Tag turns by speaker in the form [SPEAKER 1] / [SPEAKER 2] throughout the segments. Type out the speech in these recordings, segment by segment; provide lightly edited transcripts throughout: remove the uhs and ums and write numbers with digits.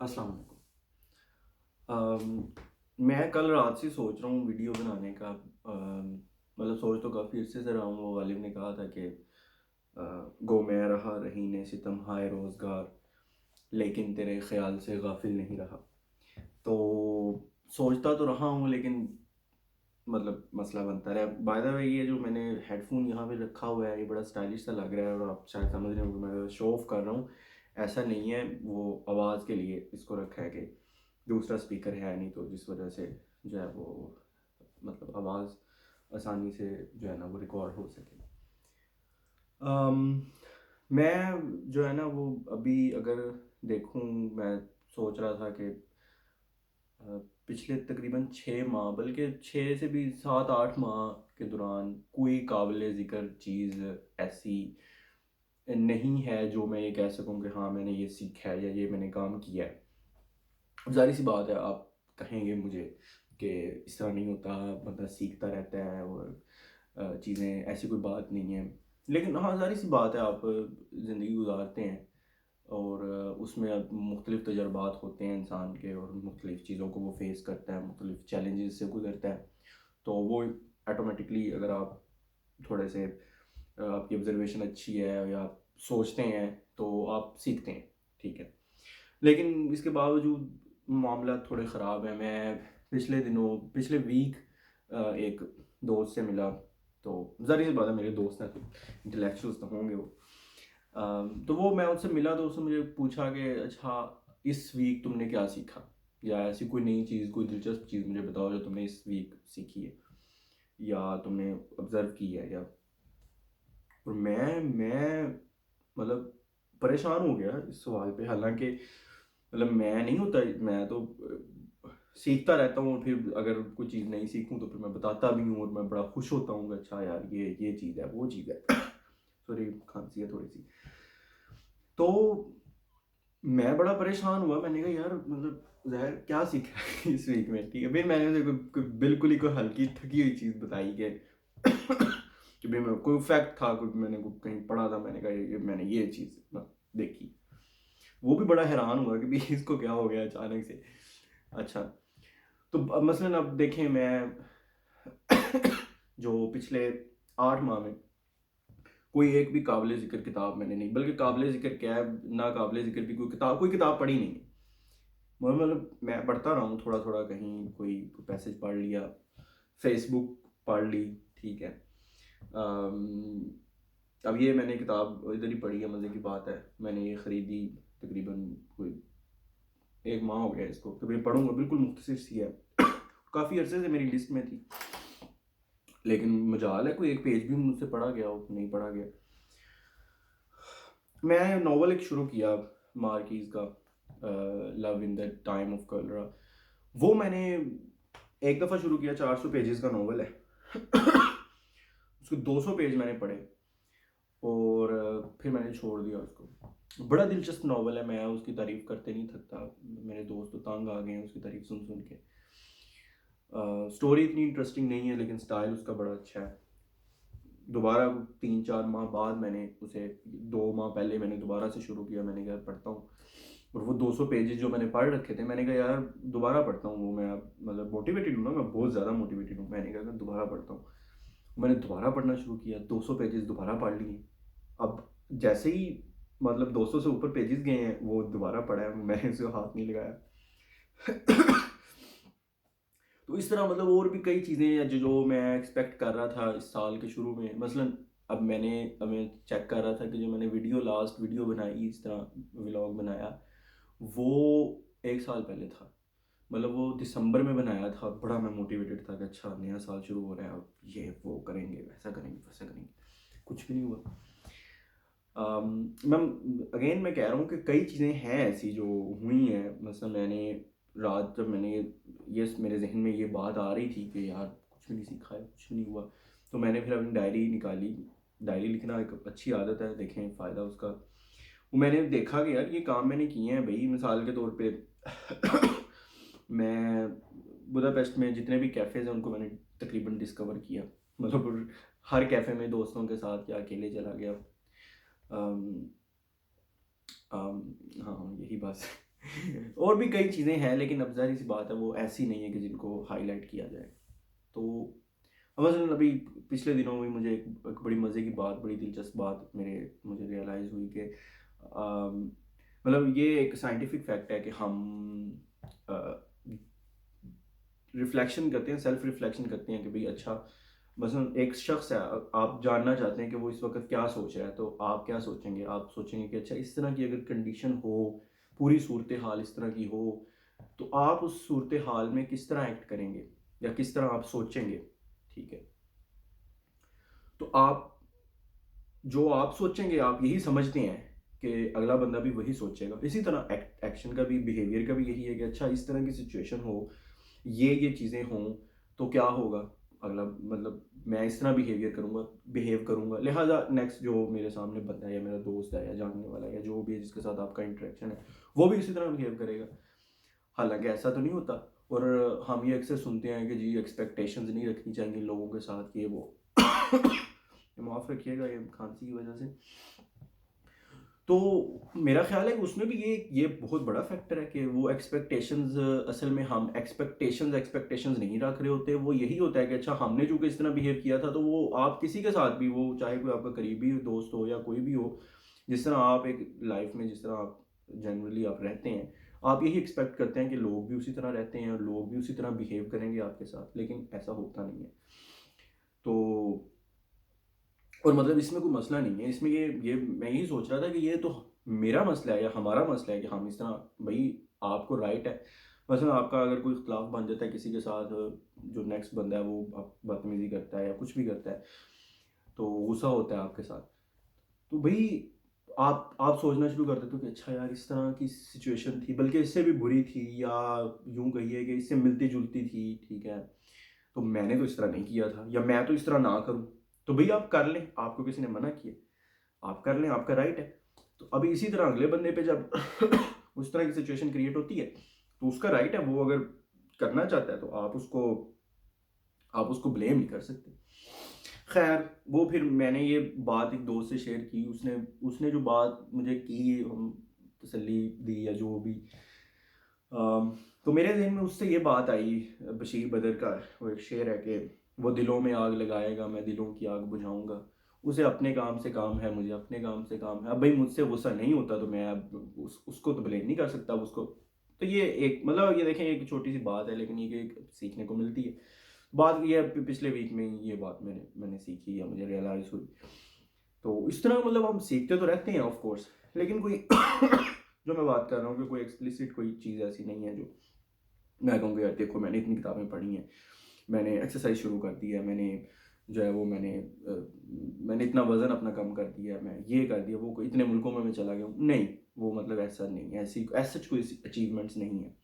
[SPEAKER 1] अस्सलाम वालेकुम। मैं कल रात से सोच रहा हूँ वीडियो बनाने का। मतलब सोच तो काफ़ी अरसे से रहा हूँ। वो वालिद ने कहा था कि गो मैं रहा रहीने सितम हाय रोज़गार, लेकिन तेरे ख्याल से गाफिल नहीं रहा। तो सोचता तो रहा हूँ, लेकिन मतलब मसला बनता रहा। बाय द वे, ये जो मैंने हेडफोन यहाँ पे रखा हुआ है, ये बड़ा स्टाइलिश सा लग रहा है और आप शायद समझ रहे हो कि मैं शो ऑफ कर रहा हूँ। ऐसा नहीं है, वो आवाज़ के लिए इसको रखा है कि दूसरा स्पीकर है नहीं, तो जिस वजह से जो है वो मतलब आवाज़ आसानी से जो है ना वो रिकॉर्ड हो सके। अम, मैं जो है ना वो अभी अगर देखूं, मैं सोच रहा था कि पिछले तकरीबन 6 माह, बल्कि 6 से भी 7-8 माह के दौरान कोई काबिल ज़िक्र चीज़ ऐसी नहीं है जो मैं ये कह सकूं कि हाँ मैंने ये सीखा है या ये मैंने काम किया है। अब ज़ाहिर सी बात है, आप कहेंगे मुझे कि इस तरह नहीं होता, बंदा सीखता रहता है और चीज़ें, ऐसी कोई बात नहीं है। लेकिन हाँ, ज़ाहिर सी बात है, आप ज़िंदगी गुजारते हैं और उसमें अब मुख्तलिफ़ तजर्बात होते हैं इंसान के, और मुख्तलिफ़ चीज़ों को वो फेस करता है, मुख्तलिफ़ चैलेंजेस से गुजरता है। तो वो ऑटोमेटिकली, अगर आप थोड़े से आपकी ऑब्जर्वेशन अच्छी है या आप सोचते हैं, तो आप सीखते हैं। ठीक है। लेकिन इसके बावजूद मामला थोड़े ख़राब हैं। मैं पिछले वीक एक दोस्त से मिला। तो ज़ाहिर सी बात है, मेरे दोस्त हैं तो इंटेलेक्चुअल्स तो होंगे वो। तो वो मैं उससे मिला तो उसने मुझे पूछा कि अच्छा, इस वीक तुमने क्या सीखा, या ऐसी कोई नई चीज़, कोई दिलचस्प चीज़ मुझे बताओ जो तुमने इस वीक सीखी है या तुमने ऑब्ज़र्व की है। या और मैं मतलब परेशान हो गया इस सवाल पे। हालांकि मतलब मैं नहीं होता, मैं तो सीखता रहता हूँ, और फिर अगर कोई चीज़ नहीं सीखूँ तो फिर मैं बताता भी हूँ और मैं बड़ा खुश होता हूँ कि अच्छा यार, ये चीज़ है, वो चीज़ है। सॉरी, खांसी है थोड़ी सी। तो मैं बड़ा परेशान हुआ। मैंने कहा यार, मतलब ज़ाहिर क्या सीखा है इस वीक में। ठीक है, फिर मैंने उसे बिल्कुल ही कोई हल्की थकी हुई चीज़ बताई कि कि भाई मैं कोई फैक्ट था, कोई मैंने कहीं पढ़ा था, मैंने कहा मैंने ये चीज़ ना देखी। वो भी बड़ा हैरान हुआ कि भाई इसको क्या हो गया अचानक से। अच्छा, तो अब मसलन अब देखें, मैं जो पिछले 8 माह में कोई एक भी काबिल ज़िक्र किताब मैंने नहीं, बल्कि काबिल ज़िक्र क्या है, ना काबिल ज़िक्र भी कोई किताब पढ़ी नहीं है। मतलब मैं पढ़ता रहा हूँ थोड़ा थोड़ा, कहीं कोई पैसेज पढ़ लिया, फेसबुक पढ़ ली। ठीक है। अम, अब ये मैंने किताब इधर ही पढ़ी है, मज़े की बात है। मैंने ये ख़रीदी तकरीबन कोई 1 माह हो गया इसको, तो मैं पढ़ूंगा, बिल्कुल मुख्तसर सी है। काफ़ी अरसे से मेरी लिस्ट में थी, लेकिन मजाल है कोई एक पेज भी मुझसे पढ़ा गया हो, नहीं पढ़ा गया। मैं नॉवल एक शुरू किया, मार्कीज का, love in the time of कलरा। वो मैंने एक दफ़ा शुरू किया, 400 पेजेस का नॉवल है। उसके 200 पेज मैंने पढ़े और फिर मैंने छोड़ दिया उसको। बड़ा दिलचस्प नॉवल है, मैं उसकी तारीफ़ करते नहीं थकता। मेरे दोस्त तो तंग आ गए हैं उसकी तारीफ़ सुन सुन के। स्टोरी इतनी इंटरेस्टिंग नहीं है, लेकिन स्टाइल उसका बड़ा अच्छा है। दोबारा 3-4 माह बाद मैंने उसे, 2 माह पहले मैंने दोबारा से शुरू किया। मैंने कहा पढ़ता हूँ, और वो 200 पेजेस जो मैंने पढ़ रखे थे, मैंने कहा यार दोबारा पढ़ता हूँ। वो मैं मतलब मोटिवेटेड हूँ ना, मैं बहुत ज़्यादा मोटिवेटेड हूँ। मैंने कहा दोबारा पढ़ता हूँ। मैंने दोबारा पढ़ना शुरू किया, 200 पेजेस दोबारा पढ़ लिए। अब जैसे ही मतलब 200 से ऊपर पेजेस गए हैं, वो दोबारा पढ़ा है, मैंने उसे हाथ नहीं लगाया। तो इस तरह मतलब और भी कई चीज़ें जो मैं एक्सपेक्ट कर रहा था इस साल के शुरू में। मसलन अब मैं चेक कर रहा था कि जो मैंने लास्ट वीडियो बनाई, इस तरह व्लॉग बनाया, वो 1 साल पहले था। मतलब वो दिसंबर में बनाया था। बड़ा मैं मोटिवेटेड था कि अच्छा नया साल शुरू हो रहा है, अब ये वो करेंगे, वैसा करेंगे, वैसा करेंगे। कुछ भी नहीं हुआ। मैं अगेन मैं कह रहा हूँ कि कई चीज़ें हैं ऐसी जो हुई हैं। मतलब मैंने रात जब मैंने ये मेरे जहन में ये बात आ रही थी कि यार कुछ भी नहीं सीखा है, कुछ भी नहीं हुआ, तो मैंने फिर अपनी डायरी निकाली। डायरी लिखना एक अच्छी आदत है, देखें फ़ायदा उसका। वो मैंने देखा कि यार ये काम मैंने किए हैं भाई। मिसाल के तौर पे मैं बुदापेस्ट में जितने भी कैफ़ेज़ हैं उनको मैंने तकरीबन डिस्कवर किया। मतलब हर कैफ़े में दोस्तों के साथ या अकेले चला गया। अम, हाँ, यही बात है। और भी कई चीज़ें हैं, लेकिन अब ज़ाहिर सी बात है वो ऐसी नहीं है कि जिनको हाईलाइट किया जाए। तो मसलन अभी पिछले दिनों में मुझे एक बड़ी मज़े की बात, बड़ी दिलचस्प बात मुझे रियलाइज़ हुई कि मतलब ये एक साइंटिफिक फैक्ट है कि हम रिफ्लेक्शन करते हैं, सेल्फ रिफ्लेक्शन करते हैं कि भाई अच्छा, मसलन एक शख्स है, आप जानना चाहते हैं कि वो इस वक्त क्या सोच रहा है, तो आप क्या सोचेंगे? आप सोचेंगे कि अच्छा, इस तरह की अगर कंडीशन हो, पूरी सूरत हाल इस तरह की हो, तो आप उस सूरत हाल में किस तरह एक्ट करेंगे या किस तरह आप सोचेंगे? ठीक है, तो आप जो आप सोचेंगे, आप यही समझते हैं कि अगला बंदा भी वही सोचेगा। इसी तरह एक्शन का भी, बिहेवियर का भी यही है कि अच्छा, इस तरह की सिचुएशन हो, ये चीज़ें हों, तो क्या होगा? अगला मतलब मैं इस तरह बिहेव करूँगा, लिहाजा नेक्स्ट जो मेरे सामने बंदा है या मेरा दोस्त है या जानने वाला है या जो भी है जिसके साथ आपका इंटरेक्शन है, वो भी इसी तरह बिहेव करेगा। हालांकि ऐसा तो नहीं होता, और हम ये अक्सर सुनते हैं कि जी एक्सपेक्टेशंस नहीं रखनी चाहिए लोगों के साथ, ये वो। माफ़ रखिएगा, ये खांसी की वजह से। तो मेरा ख्याल है कि उसमें भी ये बहुत बड़ा फैक्टर है कि वो एक्सपेक्टेशंस, असल में हम एक्सपेक्टेशंस नहीं रख रहे होते। वो यही होता है कि अच्छा, हमने चूंकि इस तरह बिहेव किया था, तो वो आप किसी के साथ भी, वो चाहे कोई आपका करीबी दोस्त हो या कोई भी हो, जिस तरह आप एक लाइफ में, जिस तरह आप जनरली आप रहते हैं, आप यही एक्सपेक्ट करते हैं कि लोग भी उसी तरह रहते हैं और लोग भी उसी तरह बिहेव करेंगे आपके साथ, लेकिन ऐसा होता नहीं है। तो और मतलब इसमें कोई मसला नहीं है, इसमें ये मैं यही सोच रहा था कि ये तो मेरा मसला है या हमारा मसला है कि हम इस तरह, भाई आपको राइट है, मसलन आपका अगर कोई इख्तलाफ बन जाता है किसी के साथ, जो नेक्स्ट बंदा है वो बदतमीजी करता है या कुछ भी करता है, तो गुस्सा होता है आपके साथ, तो भाई आप सोचना शुरू कर देते हो कि अच्छा यार, इस तरह की सिचुएशन थी, बल्कि इससे भी बुरी थी, या यूं कहिए कि इससे मिलती जुलती थी, ठीक है, तो मैंने तो इस तरह नहीं किया था, या मैं तो इस तरह ना करूं। तो भैया आप कर लें, आपको किसी ने मना किया? आप कर लें, आपका राइट है। तो अभी इसी तरह अगले बंदे पे जब उस तरह की सिचुएशन क्रिएट होती है, तो उसका राइट है, वो अगर करना चाहता है तो आप उसको ब्लेम नहीं कर सकते। खैर, वो फिर मैंने ये बात एक दोस्त से शेयर की, उसने उसने जो बात मुझे की, तसल्ली दी या जो भी, तो मेरे जहन में उससे ये बात आई, बशीर बदर का वो एक शेर है कि वो दिलों में आग लगाएगा, मैं दिलों की आग बुझाऊंगा, उसे अपने काम से काम है, मुझे अपने काम से काम है। अब भाई मुझसे गुस्सा नहीं होता, तो मैं अब उसको तो ब्लेम नहीं कर सकता उसको। तो ये एक, मतलब ये देखें, एक छोटी सी बात है, लेकिन ये एक सीखने को मिलती है। बात ये है, पिछले वीक में ये बात मैंने सीखी या मुझे रियलाइज हुई। तो इस तरह मतलब हम सीखते तो रहते हैं ऑफ कोर्स, लेकिन कोई जो मैं बात कर रहा हूँ कि कोई एक्सप्लिसिट कोई चीज़ ऐसी नहीं है जो मैं कहूँगा यार देखो, मैंने इतनी किताबें पढ़ी हैं, मैंने एक्सरसाइज शुरू कर दी है, मैंने जो है वो मैंने इतना वज़न अपना कम कर दिया है, मैं ये कर दिया, वो इतने मुल्कों में मैं चला गया हूँ। नहीं, वो मतलब ऐसा नहीं है, ऐसी कोई अचीवमेंट्स नहीं है।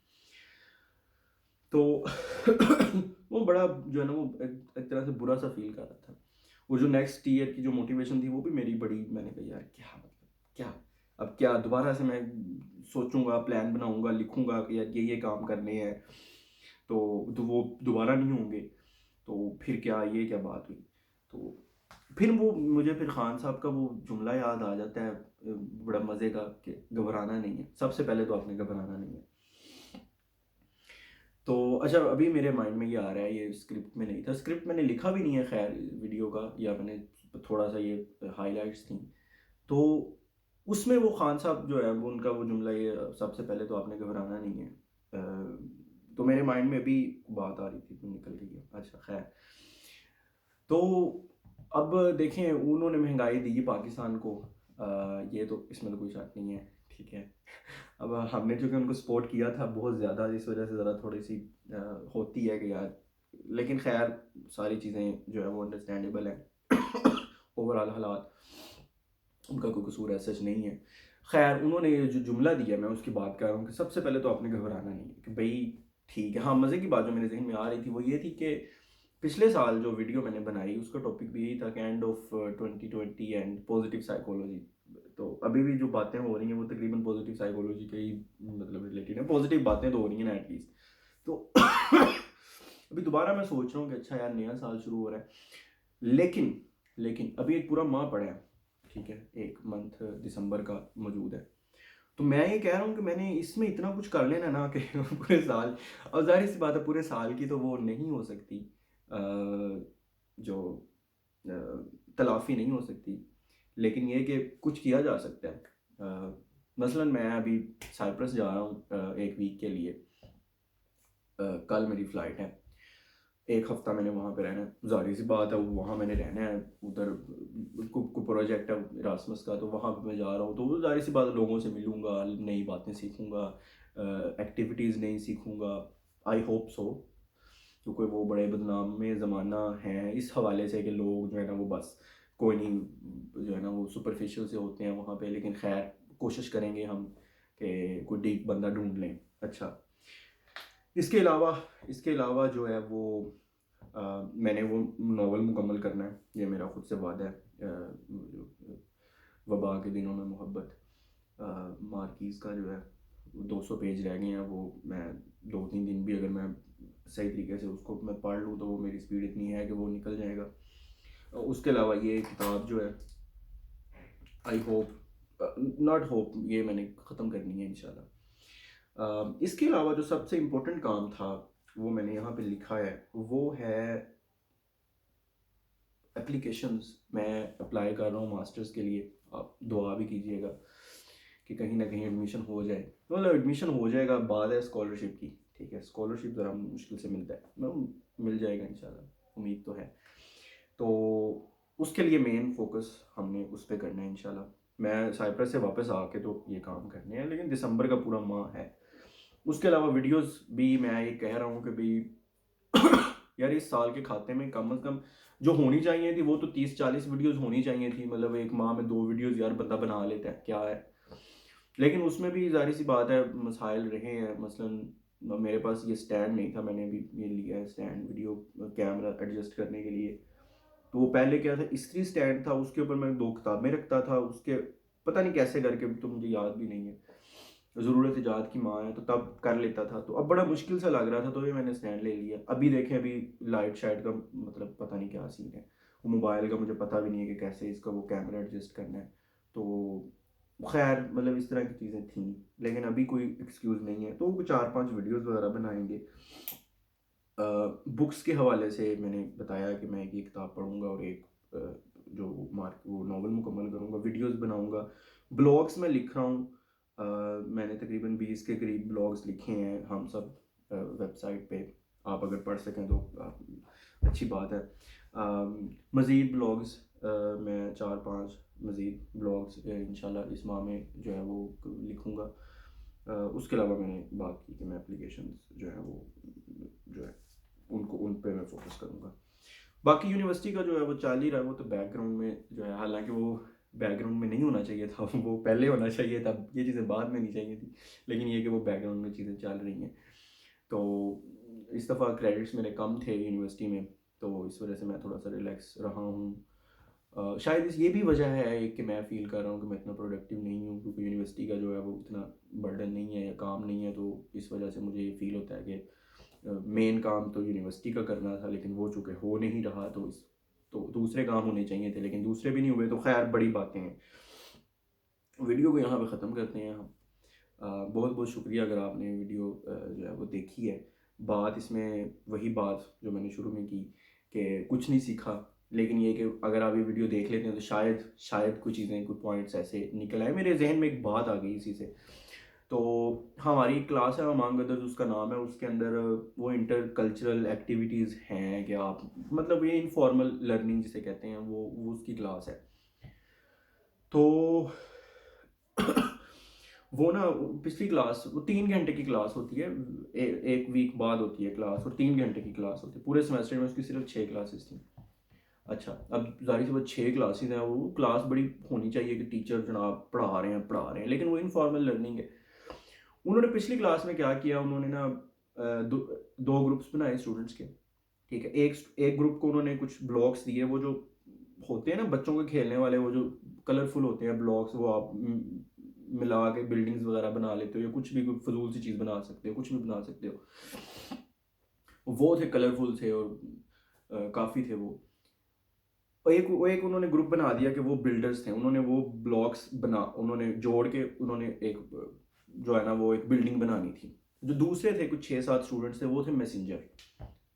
[SPEAKER 1] तो वो बड़ा जो है ना, वो एक तरह से बुरा सा फील कर रहा था। वो जो नेक्स्ट ईयर की जो मोटिवेशन थी, वो भी मेरी बड़ी, मैंने कहा यार क्या मतलब, क्या अब क्या दोबारा से मैं सोचूंगा, प्लान बनाऊंगा, लिखूंगा कि यार ये काम करने हैं, तो वो दोबारा नहीं होंगे, तो फिर क्या, ये क्या बात हुई? तो फिर वो मुझे फिर खान साहब का वो जुमला याद आ जाता है, बड़ा मज़े का, कि घबराना नहीं है, सबसे पहले तो आपने घबराना नहीं है। तो अच्छा, अभी मेरे माइंड में ये आ रहा है, ये स्क्रिप्ट में नहीं था, स्क्रिप्ट मैंने लिखा भी नहीं है खैर वीडियो का, या मैंने थोड़ा सा ये हाइलाइट्स थी, तो उसमें वो खान साहब जो है वो उनका वो जुमला, ये सबसे पहले तो आपने घबराना नहीं है, तो मेरे माइंड में भी बात आ रही थी तो निकल गई है। अच्छा खैर, तो अब देखें, उन्होंने महंगाई दी पाकिस्तान को, ये तो इसमें तो कोई शक नहीं है, ठीक है। अब हमने चूँकि उनको सपोर्ट किया था बहुत ज़्यादा, इस वजह से ज़रा थोड़ी सी होती है कि यार, लेकिन खैर सारी चीज़ें जो है वो अंडरस्टैंडेबल हैं। ओवरऑल हालात, उनका कोई कसूर ऐसा सच नहीं है। खैर, उन्होंने ये जो जुमला दिया, मैं उसकी बात कर रहा हूँ कि सबसे पहले तो आपने घबराना नहीं है, कि भाई ठीक है। हाँ, मज़े की बात जो मेरे जहन में आ रही थी वो ये थी कि पिछले साल जो वीडियो मैंने बनाई, उसका टॉपिक भी यही था कि end of 2020 and positive psychology. तो अभी भी जो बातें हो रही हैं वो तकरीबन पॉजिटिव साइकोलॉजी के ही मतलब रिलेटेड है, पॉजिटिव बातें तो हो रही हैं ना एटलीस्ट। तो अभी दोबारा मैं सोच रहा हूँ कि अच्छा यार, नया साल शुरू हो रहा है, लेकिन अभी एक पूरा माह पड़ा है, ठीक है, एक मंथ दिसंबर का मौजूद है। तो मैं ये कह रहा हूँ कि मैंने इसमें इतना कुछ कर लेना ना कि पूरे साल, और ज़ाहिर सी बात है पूरे साल की तो वो नहीं हो सकती, जो तलाफ़ी नहीं हो सकती, लेकिन ये कि कुछ किया जा सकता है। मसलन मैं अभी साइप्रस जा रहा हूँ 1 वीक के लिए। कल मेरी फ़्लाइट है, 1 हफ़्ता मैंने वहाँ पे रहना है। ज़ाहिर सी बात है वहाँ मैंने रहना है, उधर को प्रोजेक्ट है इरास्मस का, तो वहाँ पे मैं जा रहा हूँ, तो वो ज़ाहिर सी बात है लोगों से मिलूँगा, नई बातें सीखूँगा, एक्टिविटीज़ नई सीखूँगा, आई होप सो। क्योंकि वो बड़े बदनाम ज़माना है इस हवाले से कि लोग जो है ना वो बस कोई नहीं जो है ना वो सुपरफिशियल से होते हैं वहाँ पे, लेकिन खैर कोशिश करेंगे हम कि कोई डीप बंदा ढूंढ लें। अच्छा, इसके अलावा जो है वो मैंने वो नावल मुकम्मल करना है, ये मेरा खुद से वादा है। वबा के दिनों में मोहब्बत, मार्कीज़ का जो है 200 पेज रह गए हैं, वो मैं 2-3 दिन भी अगर मैं सही तरीके से उसको मैं पढ़ लूँ तो वो मेरी स्पीड इतनी है कि वो निकल जाएगा। उसके अलावा ये किताब जो है आई होप नॉट होप ये मैंने ख़त्म करनी है इंशाल्लाह। इसके अलावा जो सबसे इम्पोर्टेंट काम था वो मैंने यहाँ पे लिखा है, वो है एप्लीकेशंस। मैं अप्लाई कर रहा हूँ मास्टर्स के लिए, आप दुआ भी कीजिएगा कि कहीं ना कहीं एडमिशन हो जाए। मतलब एडमिशन हो जाएगा, बाद है स्कॉलरशिप की, ठीक है, स्कॉलरशिप ज़रा मुश्किल से मिलता है, मिल जाएगा इंशाल्लाह, उम्मीद तो है। तो उसके लिए मेन फोकस हमने उस पर करना है इंशाल्लाह। मैं साइप्रस से वापस आके तो ये काम करने हैं, लेकिन दिसंबर का पूरा माह है। उसके अलावा वीडियोस भी मैं ये कह रहा हूँ कि भाई यार इस साल के खाते में कम से कम जो होनी चाहिए थी वो तो 30-40 वीडियोस होनी चाहिए थी। मतलब एक माह में 2 वीडियोस यार बंदा बना लेता है, क्या है। लेकिन उसमें भी ज़ाहिर सी बात है मसाइल रहे हैं। मसलन मेरे पास ये स्टैंड नहीं था, मैंने भी ये लिया है स्टैंड वीडियो कैमरा एडजस्ट करने के लिए। तो वो पहले क्या था, इस्त्री स्टैंड था, उसके ऊपर मैं 2 किताबें रखता था, उसके पता नहीं कैसे करके, तो मुझे याद भी नहीं है, ज़रूरत ईजाद की माँ है, तो तब कर लेता था। तो अब बड़ा मुश्किल सा लग रहा था, तो ये मैंने स्टैंड ले लिया। अभी देखें, अभी लाइट शाइट का मतलब पता नहीं क्या सीन है, वो मोबाइल का मुझे पता भी नहीं है कि कैसे इसका वो कैमरा एडजस्ट करना है। तो खैर मतलब इस तरह की चीज़ें थी, लेकिन अभी कोई एक्सक्यूज़ नहीं है। तो 4-5 वीडियोस वगैरह बनाएंगे। बुक्स के हवाले से मैंने बताया कि मैं एक ये किताब पढ़ूंगा और एक जो वो नावल मुकम्मल करूंगा, वीडियोस बनाऊंगा, ब्लॉग्स में लिख रहा हूँ। मैंने तकरीबन 20 के करीब ब्लॉग्स लिखे हैं हम सब वेबसाइट पे, आप अगर पढ़ सकें तो अच्छी बात है। मज़ीद ब्लॉग्स मैं 4-5 मज़ीद ब्लॉग्स इंशाल्लाह इस माह में जो है वो लिखूँगा। उसके अलावा मैंने बात की कि मैं एप्लीकेशंस जो है वो जो है उन पे मैं फोकस करूँगा। बाकी यूनिवर्सिटी का जो है वो चल ही रहा है, वो तो बैकग्राउंड में जो है, हालांकि वो बैकग्राउंड में नहीं होना चाहिए था, वो पहले होना चाहिए था, ये चीज़ें बाद में नहीं चाहिए थी, लेकिन ये कि वो बैकग्राउंड में चीज़ें चल रही हैं। तो इस दफ़ा क्रेडिट्स मेरे कम थे यूनिवर्सिटी में, तो इस वजह से मैं थोड़ा सा रिलैक्स रहा हूँ। शायद ये भी वजह है कि मैं फ़ील कर रहा हूँ कि मैं इतना प्रोडक्टिव नहीं हूँ, क्योंकि यूनिवर्सिटी का जो है वो इतना बर्डन नहीं है या काम नहीं है। तो इस वजह से मुझे ये फ़ील होता है कि मेन काम तो यूनिवर्सिटी का करना था, लेकिन वो चूँकि हो नहीं रहा, तो दूसरे काम होने चाहिए थे, लेकिन दूसरे भी नहीं हुए। तो खैर बड़ी बातें हैं। वीडियो को यहाँ पे ख़त्म करते हैं हम। बहुत बहुत शुक्रिया अगर आपने वीडियो जो है वो देखी है। बात इसमें वही बात जो मैंने शुरू में की कि कुछ नहीं सीखा, लेकिन ये कि अगर आप ये वीडियो देख लेते हैं तो शायद कुछ चीज़ें, कुछ पॉइंट्स ऐसे निकल आए। मेरे जहन में एक बात आ गई इसी से। तो हमारी एक क्लास है अमंग अदर्स, उसका नाम है, उसके अंदर वो इंटर कल्चरल एक्टिविटीज़ हैं कि आप मतलब ये इनफॉर्मल लर्निंग जिसे कहते हैं, वो उसकी क्लास है। तो वो ना पिछली क्लास, वो 3 घंटे की क्लास होती है, एक वीक बाद होती है क्लास, और 3 घंटे की क्लास होती है। पूरे सेमेस्टर में उसकी सिर्फ 6 क्लासेस थी। अच्छा, अब जाहिर सी बात 6 क्लासेस हैं, वो क्लास बड़ी होनी चाहिए कि टीचर जनाब पढ़ा रहे हैं, लेकिन वो इनफॉर्मल लर्निंग है। उन्होंने पिछली क्लास में क्या किया, उन्होंने ना दो ग्रुप्स बनाए स्टूडेंट्स के, ठीक है। एक ग्रुप को उन्होंने कुछ ब्लॉक्स दिए, वो जो होते हैं ना बच्चों के खेलने वाले, वो जो कलरफुल होते हैं ब्लॉक्स, वो आप मिला के बिल्डिंग्स वगैरह बना लेते हो, या कुछ भी कोई फजूल सी चीज़ बना सकते हो, कुछ भी बना सकते हो। वो थे कलरफुल थे और काफ़ी थे वो। और एक उन्होंने ग्रुप बना दिया कि वो बिल्डर्स थे, उन्होंने वो ब्लॉक्स उन्होंने जोड़ के उन्होंने एक जो है ना वो एक बिल्डिंग बनानी थी। जो दूसरे थे कुछ 6-7 स्टूडेंट्स थे, वो थे मैसेंजर।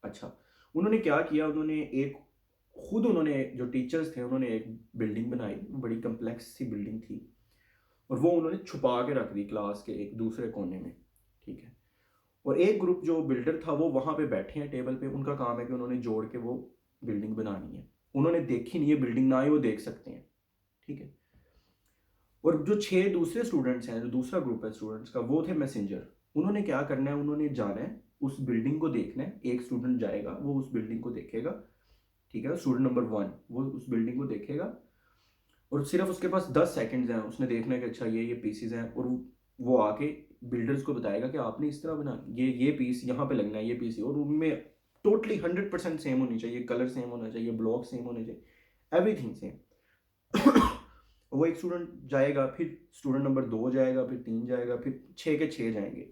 [SPEAKER 1] अच्छा, उन्होंने क्या किया, उन्होंने जो टीचर्स थे उन्होंने एक बिल्डिंग बनाई, बड़ी कम्प्लेक्स सी बिल्डिंग थी, और वो उन्होंने छुपा के रख दी क्लास के एक दूसरे कोने में। ठीक है, और एक ग्रुप जो बिल्डर था वो वहाँ पे बैठे हैं टेबल पे, उनका काम है कि उन्होंने जोड़ के वो बिल्डिंग बनानी है। उन्होंने देखी नहीं है बिल्डिंग, ना ही वो देख सकते हैं। ठीक है, और जो 6 दूसरे स्टूडेंट्स हैं, जो दूसरा ग्रुप है स्टूडेंट्स का, वो थे मैसेंजर। उन्होंने क्या करना है, उन्होंने जाना है उस बिल्डिंग को देखना है। एक स्टूडेंट जाएगा, वो उस बिल्डिंग को देखेगा। ठीक है, स्टूडेंट नंबर 1 वो उस बिल्डिंग को देखेगा, और सिर्फ उसके पास 10 सेकंड्स हैं, उसने देखना है कि अच्छा ये पीसीज हैं, और वो आके बिल्डर्स को बताएगा कि आपने इस तरह बना, ये पीस यहाँ पे लगना है, ये पीस, और उनमें टोटली 100% सेम होनी चाहिए, कलर सेम होना चाहिए, ब्लॉक सेम होने चाहिए, एवरीथिंग सेम। वो एक स्टूडेंट जाएगा, फिर स्टूडेंट नंबर 2 जाएगा, फिर 3 जाएगा, फिर 6 के 6 जाएंगे,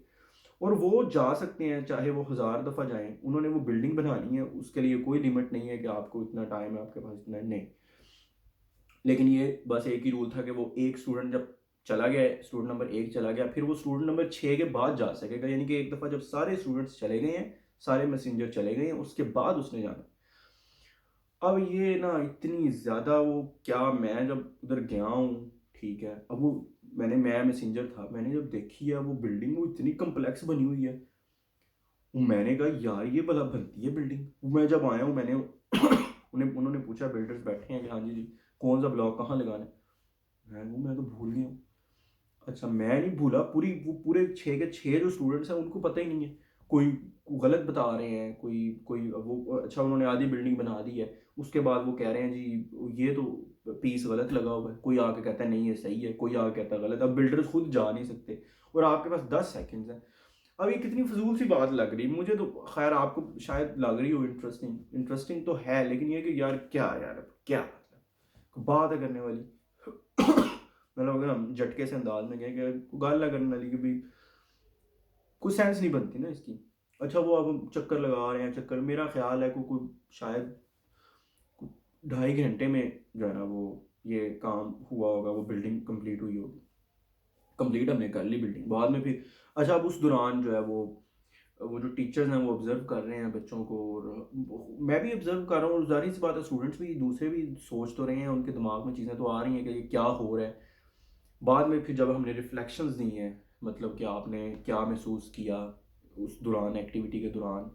[SPEAKER 1] और वो जा सकते हैं चाहे वो 1000 दफ़ा जाएं। उन्होंने वो बिल्डिंग बनानी है, उसके लिए कोई लिमिट नहीं है कि आपको इतना टाइम है, आपके पास इतना नहीं। लेकिन ये बस एक ही रूल था कि वो एक स्टूडेंट जब चला गया, स्टूडेंट नंबर 1 चला गया, फिर वो स्टूडेंट नंबर 6 के बाद जा सकेगा। यानी कि एक दफ़ा जब सारे स्टूडेंट्स चले गए हैं, सारे मैसेंजर चले गए हैं, उसके बाद उसने जाना। अब ये ना इतनी ज़्यादा वो क्या, मैं जब उधर गया हूँ, ठीक है, अब वो मैं मैसेंजर था, मैंने जब देखी है वो बिल्डिंग, वो इतनी कम्प्लेक्स बनी हुई है। मैंने कहा यार ये भला बनती है बिल्डिंग। मैं जब आया हूँ, मैंने उन्होंने पूछा, बिल्डर्स बैठे हैं कि हाँ जी जी, कौन सा ब्लॉक कहाँ लगाना है। मैं तो भूल गया हूँ। अच्छा, मैं नहीं भूला, पूरे 6 के 6 जो स्टूडेंट्स हैं उनको पता ही नहीं है। कोई गलत बता रहे हैं, कोई कोई वो, अच्छा उन्होंने आधी बिल्डिंग बना दी है, उसके बाद वो कह रहे हैं जी ये तो पीस गलत लगा हुआ है। कोई आके कहता है नहीं ये सही है, कोई आके कहता है गलत। अब बिल्डर्स खुद जा नहीं सकते, और आपके पास 10 सेकंड्स हैं। अब ये कितनी फजूल सी बात लग रही मुझे तो, खैर आपको शायद लग रही हो इंटरेस्टिंग, इंटरेस्टिंग तो है, लेकिन ये कि यार क्या यार, अब क्या मतलब बात है करने वाली। मतलब अगर हम झटके से अंदाज में गए कि गाला करने वाली, कि भाई कोई सेंस नहीं बनती ना इसकी। अच्छा, वो अब चक्कर लगा रहे हैं, चक्कर, मेरा ख्याल है कोई शायद 2.5 घंटे में जो है ना वो ये काम हुआ होगा, वो बिल्डिंग कंप्लीट हुई होगी। कंप्लीट हमने कर ली बिल्डिंग बाद में फिर। अच्छा, अब उस दौरान जो है वो जो टीचर्स हैं वो ऑब्जर्व कर रहे हैं बच्चों को, और मैं भी ऑब्जर्व कर रहा हूँ, जाहिर सी बात है स्टूडेंट्स भी दूसरे भी सोच तो रहे हैं, उनके दिमाग में चीज़ें तो आ रही हैं कि ये क्या हो रहा है। बाद में फिर जब हमने रिफ्लेक्शंस दी हैं, मतलब कि आपने क्या महसूस किया उस दौरान, एक्टिविटी के दौरान,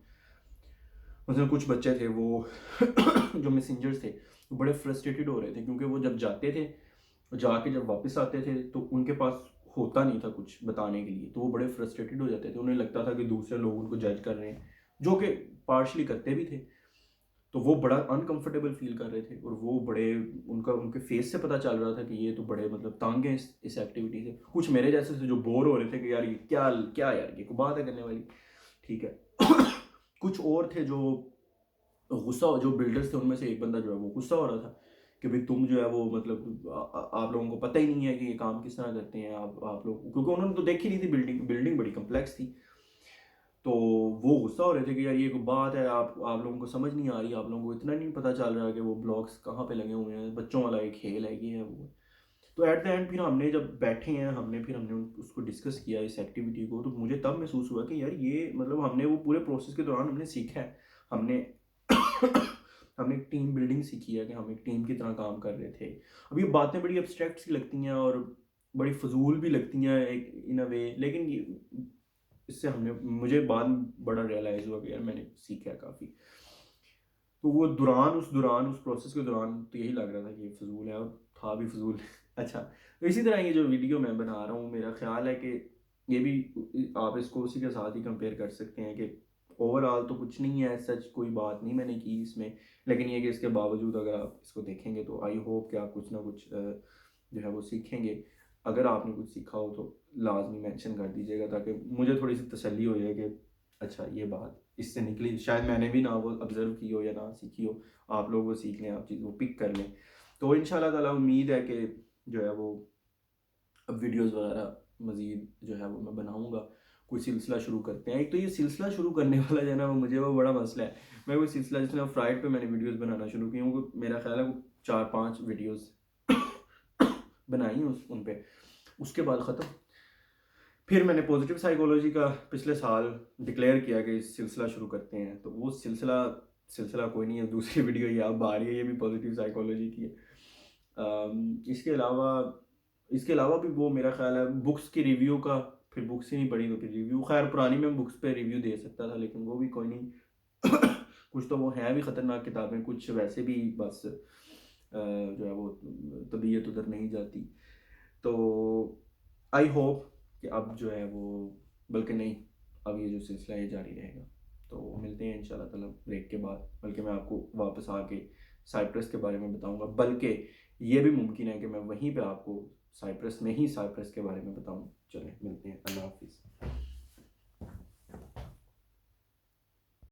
[SPEAKER 1] मतलब कुछ बच्चे थे वो जो मैसेंजर्स थे, वो बड़े फ्रस्ट्रेटेड हो रहे थे, क्योंकि वो जब जाते थे, जाके जब वापस आते थे तो उनके पास होता नहीं था कुछ बताने के लिए, तो वो बड़े फ्रस्ट्रेटेड हो जाते थे। उन्हें लगता था कि दूसरे लोग उनको जज कर रहे हैं, जो कि पार्शली करते भी थे। तो वो बड़ा अनकंफर्टेबल फील कर रहे थे, और वो बड़े, उनके फेस से पता चल रहा था कि ये तो बड़े मतलब तंग हैं इस एक्टिविटी से। कुछ मेरे जैसे थे जो बोर हो रहे थे कि यार ये क्या क्या यार, ये कोई बात है करने वाली। ठीक है। कुछ और थे जो गुस्सा, जो बिल्डर्स थे उनमें से एक बंदा जो है वो गुस्सा हो रहा था कि भाई तुम जो है वो मतलब आप लोगों को पता ही नहीं है कि ये काम किस तरह करते हैं आप लोग, क्योंकि उन्होंने तो देखी नहीं थी बिल्डिंग बड़ी कम्प्लेक्स थी। तो वो गुस्सा हो रहे थे कि यार ये कोई बात है, आप लोगों को समझ नहीं आ रही, आप लोगों को इतना नहीं पता चल रहा कि वो ब्लॉक्स कहाँ पे लगे हुए हैं, बच्चों वाला एक खेल है, ये है वो है। तो एट द एंड फिर हमने जब बैठे हैं, हमने उसको डिस्कस किया इस एक्टिविटी को, तो मुझे तब महसूस हुआ कि यार ये मतलब हमने वो पूरे प्रोसेस के दौरान हमने सीखा है। हमने हमने एक टीम बिल्डिंग सीखी है कि हम एक टीम की तरह काम कर रहे थे। अब ये बातें बड़ी एब्स्ट्रैक्ट सी लगती हैं और बड़ी फजूल भी लगती हैं एक इन अ वे, लेकिन इससे मुझे बाद में बड़ा रियलाइज़ हुआ कि यार मैंने सीखा है काफ़ी। तो वो उस प्रोसेस के दौरान तो यही लग रहा था कि ये फजूल है, और था भी फजूल। अच्छा, तो इसी तरह ये जो वीडियो मैं बना रहा हूँ, मेरा ख्याल है कि ये भी आप इसको उसी के साथ ही कंपेयर कर सकते हैं कि ओवरऑल तो कुछ नहीं है, सच कोई बात नहीं मैंने की इसमें, लेकिन ये कि इसके बावजूद अगर आप इसको देखेंगे तो आई होप कि आप कुछ ना कुछ जो है वो सीखेंगे। अगर आपने कुछ सीखा हो तो लाजमी मेंशन कर दीजिएगा, ताकि मुझे थोड़ी सी तसल्ली हो जाए कि अच्छा ये बात इससे निकली, शायद मैंने भी ना वो ऑब्ज़र्व की हो या ना सीखी हो, आप लोग वो सीख लें, आप चीज़ वो पिक कर लें। तो इंशाल्लाह ताला उम्मीद है कि जो है वो अब वीडियोस वगैरह मज़ीद जो है वो मैं बनाऊँगा। कोई सिलसिला शुरू करते हैं। एक तो ये सिलसिला शुरू करने वाला जो है ना वो मुझे वो बड़ा मसला है। मैं कोई सिलसिला, जैसे फ्राइडे पे मैंने वीडियोस बनाना शुरू की हूँ, मेरा ख्याल है वो 4-5 वीडियोस बनाई उन पे, उसके बाद ख़त्म। फिर मैंने पॉजिटिव साइकोलॉजी का पिछले साल डिक्लेयर किया कि सिलसिला शुरू करते हैं, तो वो सिलसिला कोई नहीं है, दूसरी वीडियो ये अब आ रही है, ये भी पॉजिटिव साइकोलॉजी की है। इसके अलावा भी वो मेरा ख्याल है बुक्स की रिव्यू का, फिर बुक्स ही नहीं पढ़ी तो फिर रिव्यू, खैर पुरानी में बुक्स पे रिव्यू दे सकता था, लेकिन वो भी कोई नहीं। कुछ तो वो हैं भी ख़तरनाक किताबें, कुछ वैसे भी बस जो है वो तबीयत उधर नहीं जाती। तो आई होप कि अब जो है वो, बल्कि नहीं, अब ये जो सिलसिला है जारी रहेगा। तो मिलते हैं इंशाल्लाह ताला ब्रेक के बाद, बल्कि मैं आपको वापस आके साइप्रस के बारे में बताऊंगा, बल्कि ये भी मुमकिन है कि मैं वहीं पे आपको साइप्रस में ही साइप्रस के बारे में बताऊं। चलें मिलते हैं, अल्लाह हाफिज़।